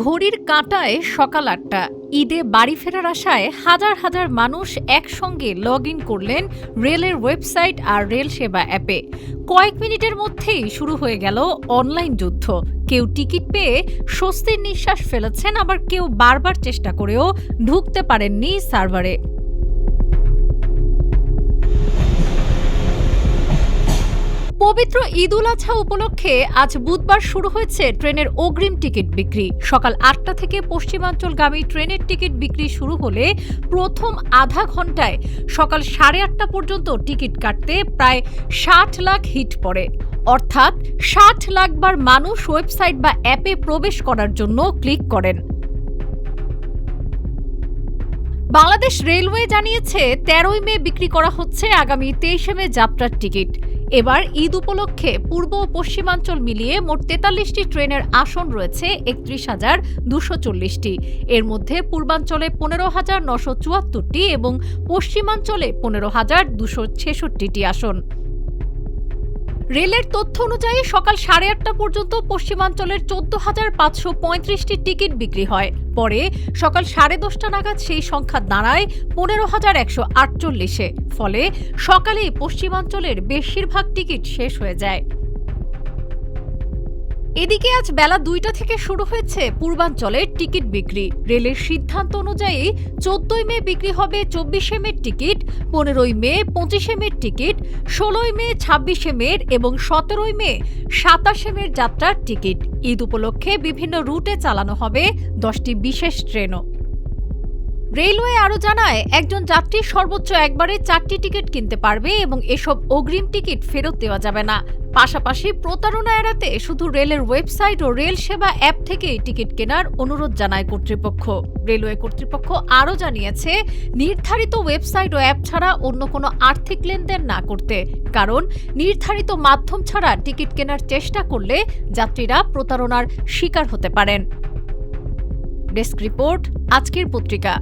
ঘড়ির কাঁটায় সকাল ৮টা। ঈদে বাড়ি ফেরার আশায় হাজার হাজার মানুষ একসঙ্গে লগ ইন করলেন রেলের ওয়েবসাইট আর রেল সেবা অ্যাপে। কয়েক মিনিটের মধ্যেই শুরু হয়ে গেল অনলাইন যুদ্ধ। কেউ টিকিট পেয়ে স্বস্তির নিঃশ্বাস ফেলেছেন, আবার কেউ বারবার চেষ্টা করেও ঢুকতে পারেননি সার্ভারে। পবিত্র ঈদ উল আজহা উপলক্ষে আজ বুধবার শুরু হয়েছে ট্রেনের অগ্রিম টিকিট বিক্রি। সকাল ৮টা থেকে পশ্চিমাঞ্চলগামী ট্রেনের টিকিট বিক্রি শুরু হলে প্রথম আধা ঘন্টায় সকাল ৮:৩০ পর্যন্ত টিকিট কাটতে প্রায় ৬০ লাখ হিট পড়ে। অর্থাৎ ৬০ লাখ বার মানুষ ওয়েবসাইট বা অ্যাপে প্রবেশ করার জন্য ক্লিক করেন। বাংলাদেশ রেলওয়ে জানিয়েছে ১৩ই মে বিক্রি করা হচ্ছে আগামী ২৩শে মে যাত্রার টিকিট। এবার ঈদ উপলক্ষে পূর্ব ও পশ্চিমাঞ্চল মিলিয়ে মোট ৪৩টি ট্রেনের আসন রয়েছে ৩১,২৪০টি। এর মধ্যে পূর্বাঞ্চলে ১৫,৯৭৪টি এবং পশ্চিমাঞ্চলে ১৫,২৬৬টি আসন। রেলের তথ্য অনুযায়ী সকাল ৮:৩০ পর্যন্ত পশ্চিমাঞ্চলের ১৪,৫৩৫টি টিকিট বিক্রি হয়। পরে সকাল ১০:৩০ নাগাদ সেই সংখ্যা দাঁড়ায় ১৫,১৪৮-এ। ফলে সকালেই পশ্চিমাঞ্চলের বেশিরভাগ টিকিট শেষ হয়ে যায়। এদিকে আজ বেলা ২টা থেকে শুরু হয়েছে পূর্বাঞ্চলের টিকিট বিক্রি। রেলের সিদ্ধান্ত অনুযায়ী ১৪ই মে বিক্রি হবে ২৪শে মের টিকিট, ১৫ই মে ২৫শে মের টিকিট, ১৬ই মে ২৬শে মের এবং ১৭ই মে ২৭শে মের যাত্রার টিকিট। ঈদ উপলক্ষে বিভিন্ন রুটে চালানো হবে ১০টি বিশেষ ট্রেনও। রেলওয়ে আরও জানায়, একজন যাত্রী সর্বোচ্চ একবারে ৪টি টিকিট কিনতে পারবে এবং এসব অগ্রিম টিকিট ফেরত দেওয়া যাবে না। পাশাপাশি প্রতারণা এড়াতে শুধু রেলের ওয়েবসাইট ও রেল সেবা অ্যাপ থেকেই টিকিট কেনার অনুরোধ জানায় কর্তৃপক্ষ। রেলওয়ে কর্তৃপক্ষ আরও জানিয়েছে, নির্ধারিত ওয়েবসাইট ও অ্যাপ ছাড়া অন্য কোনো আর্থিক লেনদেন না করতে, কারণ নির্ধারিত মাধ্যম ছাড়া টিকিট কেনার চেষ্টা করলে যাত্রীরা প্রতারণার শিকার হতে পারেন। ডেস্ক রিপোর্ট, আজকের পত্রিকা।